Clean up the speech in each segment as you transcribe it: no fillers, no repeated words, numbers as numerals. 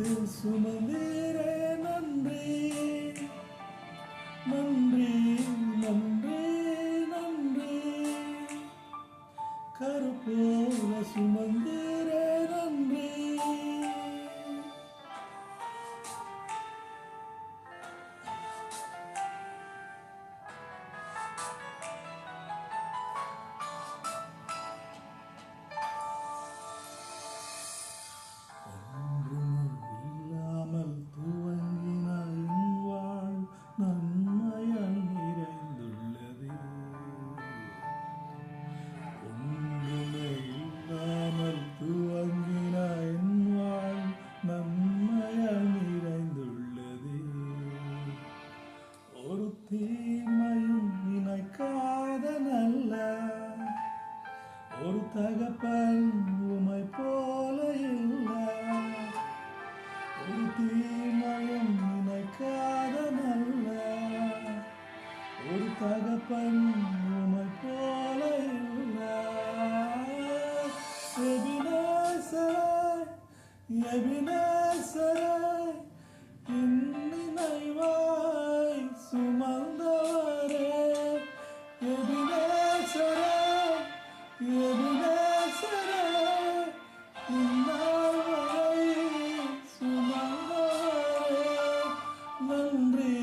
இதயத்தில் சுமந்தீரே நன்றி நன்றி நன்றி நன்றி. கருப்போல சுமந்தீரே நன்றி. இல்லாமல் துவங்கின என் வாழ் நன்மையால் நிறைந்துள்ளது. ஒன்றுமே இல்லாமல் துவங்கின என் வாழ் நன்மையால் நிறைந்துள்ளது. ஒரு தீமையும் நினைக்காத நல்ல ஒரு தகப்பன் உமை போல இல்லை. ஒரு தீமையும் நினைக்காத நல்ல ஒரு தகப்பன் உமை போல இல்லை. எபினேசரே எபினேசரே என் நினைவாய் சுமந்தவரே. எபினேசரே எபினேசரே இந்நாள் வரை சுமந்தவரே. நன்றி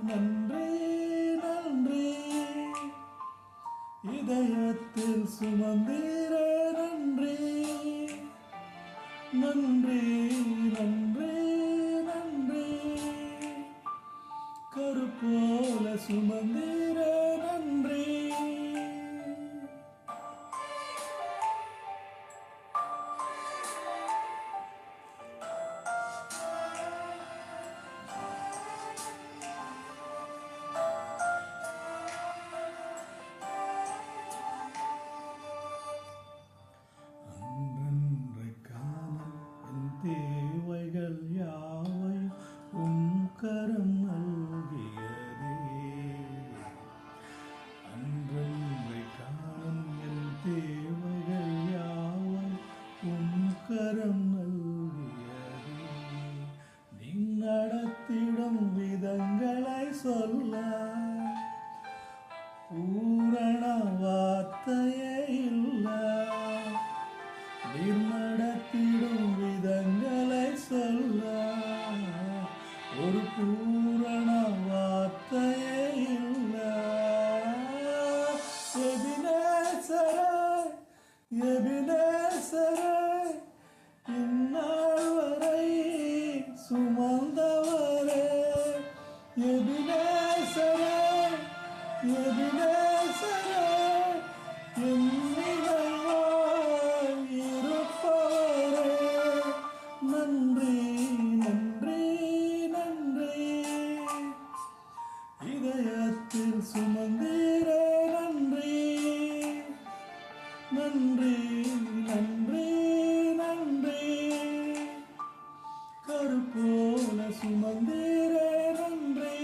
நன்றி நன்றி. இதயத்தில் சுமந்தீரே நன்றி நன்றி நன்றி நன்றி. கருப்போல சுமந்தீரே நன்றி. தேவைகள் யாவை கரம் நல்கியதே. அன்றன்றை காணும் என் தேவைகள் யாவை கரம் நல்கியதே. நீ நடத்திடும் விதங்களை சொல்ல பூரண வார்த்தையே இல்லை. நீர் நடத்திடும் விதங்களை சொல்ல ஒரு பூரண வார்த்தையே இல்லை. எபினேசரே எபினேசரே இந்நாள் வரை சுமந்தவரே. எபினேசரே எபினேசரே என் நன்றி நன்றி நன்றி. இதயத்தில் சுமந்தீரே நன்றி நன்றி நன்றி நன்றி. கருப்போல சுமந்தீரே நன்றி.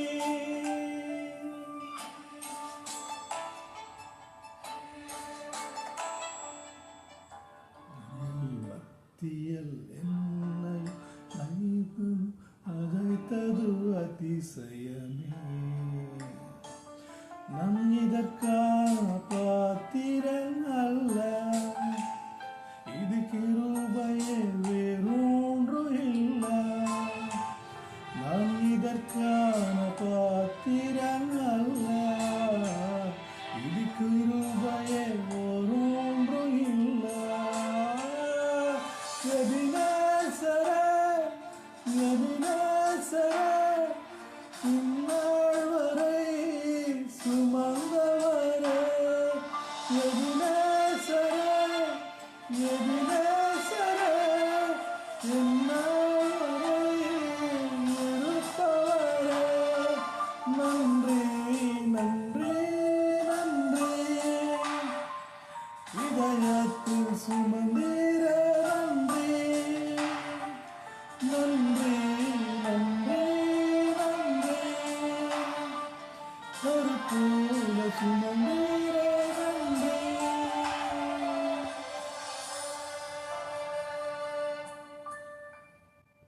மத்தியில் என்னை அழைத்தது அதிசயமே. நம் இதற்கான பாத்திரம் அல்ல, இது கிருபையே வேறொன்று இல்லை. நம் இதற்கான பாத்திரம் அல்ல, இது கிருபையே வேறொன்று இல்லை. எபினேசரே எபினேசரே இந்நாள் வரை சுமந்தவரே. எபினேசரே எபினேசரே இந்நாள் வரை இருப்பவரே. நன்றி நன்றி நன்றி. இதயத்தில் சுமந்தீரே நன்றி நன்றி நன்றி. கருப்போல சுமந்தீரே நன்றி.